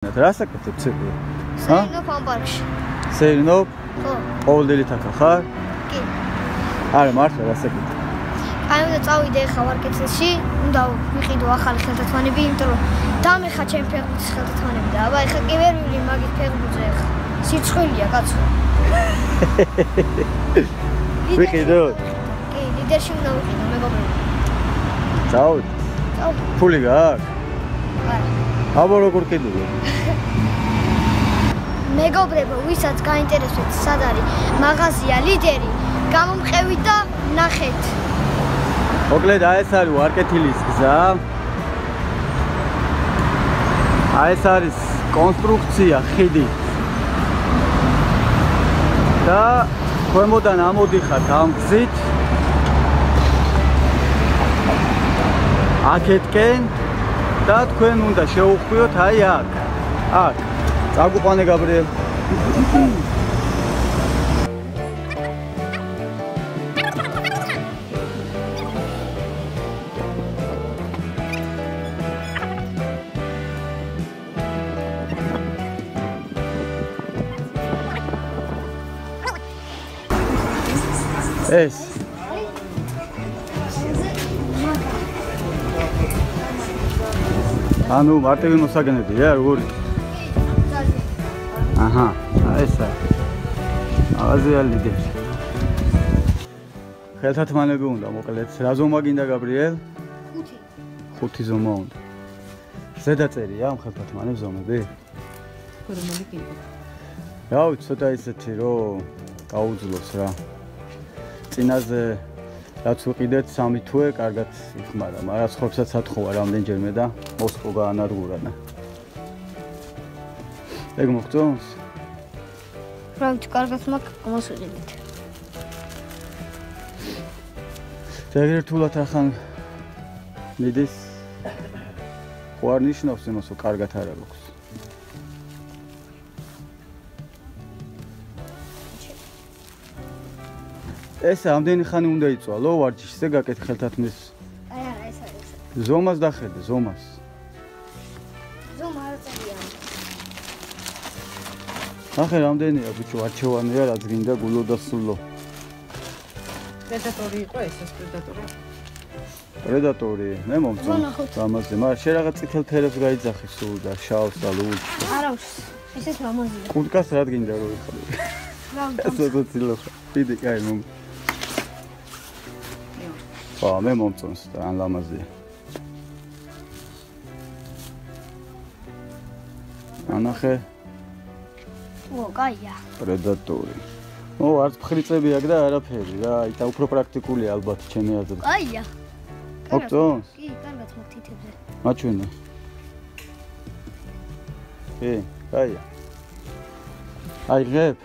რა საკეთებ ციკლი? სეირნობ ამ პარკში. სეირნობ? ხო. ყოველდღე თაკა ხარ? კი. არა, მართლა რა საკეთებ? აი უნდა წავიდე ახლა ვარკეცელში, უნდა ვიყიდო ახალი ხელთათმანები, იმიტომ რომ დამეხა ჩემი ფეხბურთის ხელთათმანები და აბა ახლა კი ვერ ვივლი მაგის ფეხბურთზე ახლა. სიცხვილია კაცო. ვიყიდო? კი, ლიდერში უნდა ვიყიდო მეგობრებო. წავიდე. წავიდე. ფული გააქვს? არა. აბა როგორ კიდევ? მეგობრებო, ვისაც გაინტერესებს სად არის მაღაზია ლიდერი, გამომყევით და ნახეთ. მოკლედ აი ეს არის ვარკეთილის გზა. აი ეს არის კონსტრუქცია ხიდი. და ქვემოდან ამოდიხართ ამ გზით. აქეთკენ და თქვენ უნდა შეუხვიოთ აი აქ. აქ. წაგუყვანე გაბრიელ. ეს ანუ მარტივი მოსაგნებია როგორი? აჰა, ესა. მაღაზია ლიდერი. ხელთათმანები უნდა მოკლედ. რა ზომა გინდა გაბრიელ? 5. 5 ზომა უნდა. ზედაწერია ამ ხელთათმანებს ზომები? რომელი გინდა? რა ვიცი, ცოტა ისეთი რომ გაუძლოს რა. წინაზე რაც ვიყიდეთ 3 თვე, კარგად იხმარა, მაგრამ ცხოვრებსაც ათხოვა რამდენჯერმე და მოსკო გაანადგურა და. ეგ მოგწონს? რა ვიცი, კარგად მაქვს მოსულებით. ეგრეთულად ახან მიდის. ხო არ ნიშნავს იმას, რომ კარგად არ აქვს. ეს ამდენი ხანი უნდა იწვალო ვარჯიშზე გაკეთე ხელთათმის. აი არა, ეს არის. ზომას დახედე, ზომას. ზომა არ წერია. ახე რამდენია ბიჭო, არჩევანია რაც გინდა გულო და სულო. პრედატორი იყო ეს პრედატორი. პრედატორი, მე მომწონს ამაზე, მაგრამ შე რაღაც წითელ ფერებს გაიძახი სულ და შავს და ლურჯს. არა უშ, ესეც მამაზია. კურტკას რა გინდა რო იხადე? რა ესეც ცილო. დიდი კაი მომ. ხო, მე მომწონს და ან ლამაზია. ანახე. ო, კაია. პრედატორი. ო, არც ფხრიწები აქვს და არაფერი რა, იტა უფრო პრაქტიკულია ალბათ ჩემი აზრით. კაია. მოგწონს? კი, კარგად მოთითებზე. მაჩვენე. კი, კაია. აი ღებ.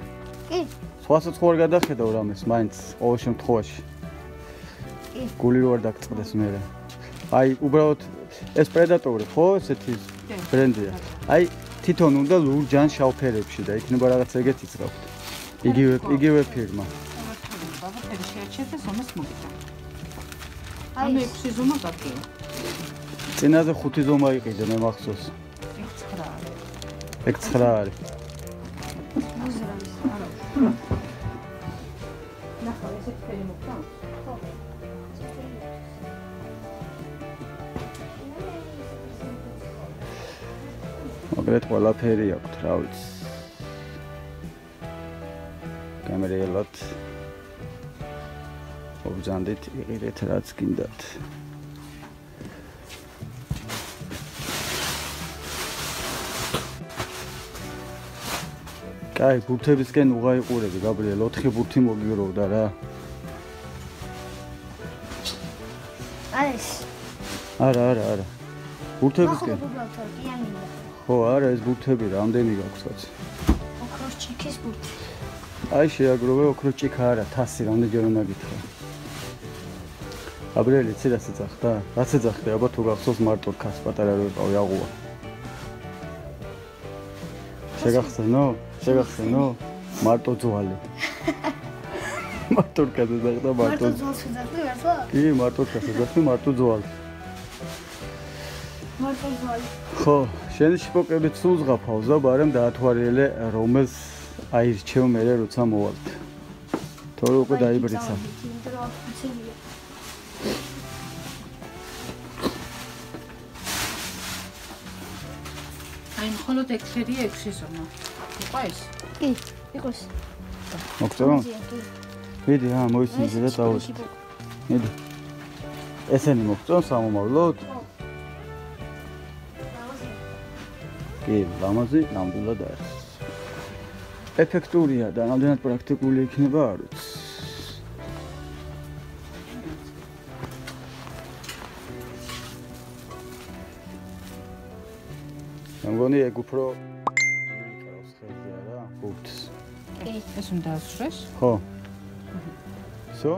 კი. სხვასაც ხო არ გადახედავ რამეს, მაინც ყოველ შემთხვევაში. კი. გული რო არ დაგწყდეს მერე. აი, უბრალოდ ეს პრედატორი ხო, ესეთი ბრენდია. აი, თვითონ უნდა ლურჯან შავ ფერებში და იქნება რაღაც ეგეთი ცხავთ. იგივე ფირმა. ბაბა, ფერი შეაჩერდა ზომას მოგიწევ. აი, 6 ზომა გაგია. წინაზე 5 ზომა იყიდე მე მახსოვს. ეგ 9 არის. ნახავ, ესეთ ფერი მოგწონს? ხო. მაგრამ ყველაფერი აქვს, რა ვიცი. კამერელოთ ობჯანდით იყიდეთ რაც გინდათ. კაი, ბურთებისკენ უღაიყურები, გაბრიელ, 4 ბურთი მოგიგროვდა რა. არის. არა. ბურთებისკენ. ხო, არა, ეს ბურთები რამდენი გაქვს კაცო? ოქროს ჭიქის ბურთი. აი შეაგროვე ოქროს ჭიქა არა, თასი რამდენჯერ უნდა გითხრა. გაბრიელი, იცი რა ეძახდა? რაც ეძახდა, აბა თუ გახსოვს მარტო ქას პატარა რო იყავი აღუა. შეგახსენო? მარტო ძვალი. მარტო ქას ეძახდა, მარტო. მარტო ძვალს ეძახდი, ვერცა? კი, მარტო ქას ეძახდი, მარტო ძვალი. მარტო ზალი. ხო, შენი შპოკები სულ ზღაფავსო, მაგრამ დაათვალიერე რომელს აირჩევ მე როცა მოვალთ. თორე უკვე დაიბრიცა. აი მხოლოდ ექშერია 6 ზომა. იყო ეს? კი, იყოს. მოგწევ? მიდი, მოისმინე და წავედი. მიდი. ესენი მოგწევ სამომავლოდ? კი, ლამაზი, ნამდვილად არის. ეფექტურია და რამდენად პრაქტიკული იქნება არ ვიცი. მგონი ეგ უფრო მიკროს ხელზე არა, ბურთს. კი. ეს უნდა ასრეს? ხო. всё?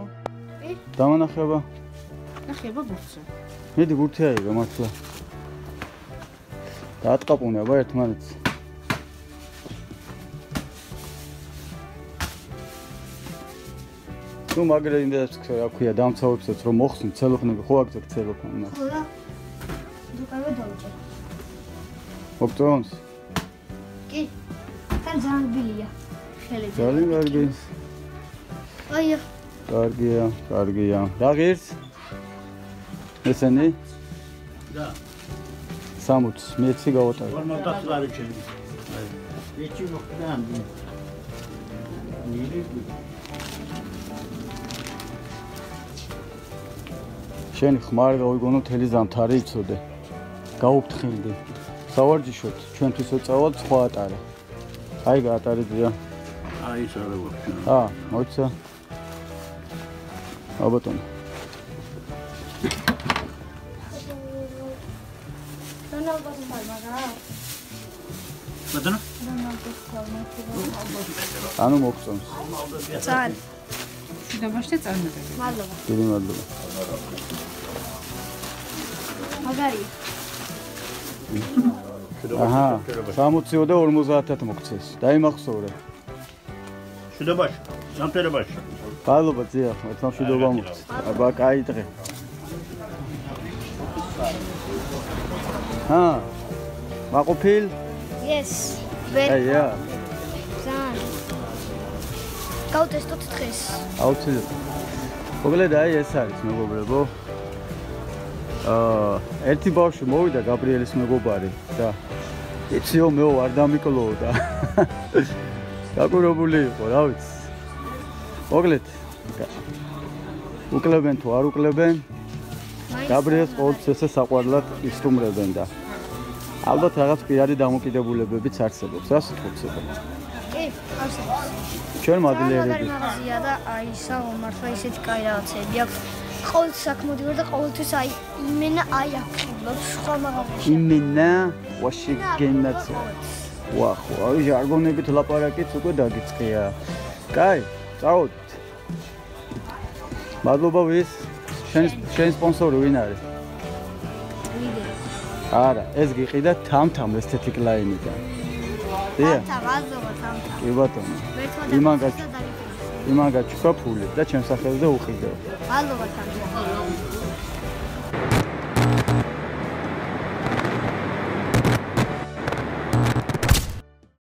კი. დამანახება. ნახება ბურთზე. მიდი ბურთი აიღო მართლა. დაატყაპუნება ერთმანეთს. თუ მაგრა იმდენად რა ქვია დამცავებსაც რომ მოხსნი ცელოფანები ხო აგზავ ცელოფანი მას. ხო და დუკავე დავჭერ. მოგწონს? კი. თან ძალიან ბილია. ხელები. ძალიან კარგი. აიო. კარგია, კარგია. რა ღირს? ესენი? და 60 მეცი გავატარე. 50 ლარი ჩემი. ეჭი მოხდა ამბი. შენი ხმარ გავიგონო თელი ზამთარი იცოდე. გაუფრთხილდი. სავარჯიშოთ, ჩვენთვის ეწავალ სხვა ატარა. აი გაატარებია. აი ეს არა ვაფშე. მოიცა. აბატონო. რონალდოს თალმაგა. ბატონო? რონალდოს თალმაგა. ანუ მოგწონს. ძალიან. შედაბაშე წარმატებული. მადლობა. დიდი მადლობა. მაგარი. აჰა, 60 და 50-ად მოგცეს. დაიმახსოვრე. შედაბაში, სამფერებაში. მადლობა ძია, ერთმა მშვიდობა მოგცეს. აბა, კაი დღე. მაყოფილ? Yes. ვერ. აია. ძალიან. გავტესტოთ დღეს. აუცილებლად. მოგლედ აი ეს არის მეგობრებო. ერთი ბავშვი მოვიდა გაბრიელის მეგობარი და იციო მეო არ დამიკლოო და გაკურებული იყო, რა ვიცი. მოგლედ უკლებენ თუ არ უკლებენ გაბრიელს ყოველთვის ესე საყვარლად ისტუმრებენ და ალბათ რაღაც პირადი დამოკიდებულებებიც არსებობს, რა სიტყვით იყო. კი, არსებობს. ჩვენ მაგარი მადლიერები. მაღაზია და აი მართლა ისეთი კაი რაღაცები აქვს. ყოველთვის აქ მოდივარ და ყოველთვის აი იმენა აი აქ ვხილობ სხვა მაღაზიაში. იმენა ვაში გენაც. ვახო, აი ჟარგონებით ლაპარაკიც უკვე დაგიწყია. კაი, წავედით. მადლობა ვის? შენ სპონსორი ვინ არის? არა, ეს გიყიდა თამთამ ესთეტიკ ლაინიდან. დიახ. თამთა. კი ბატონო. იმან გაჩქვა ფული და ჩემს სახელზე უყიდეო. მადლობა თამთა.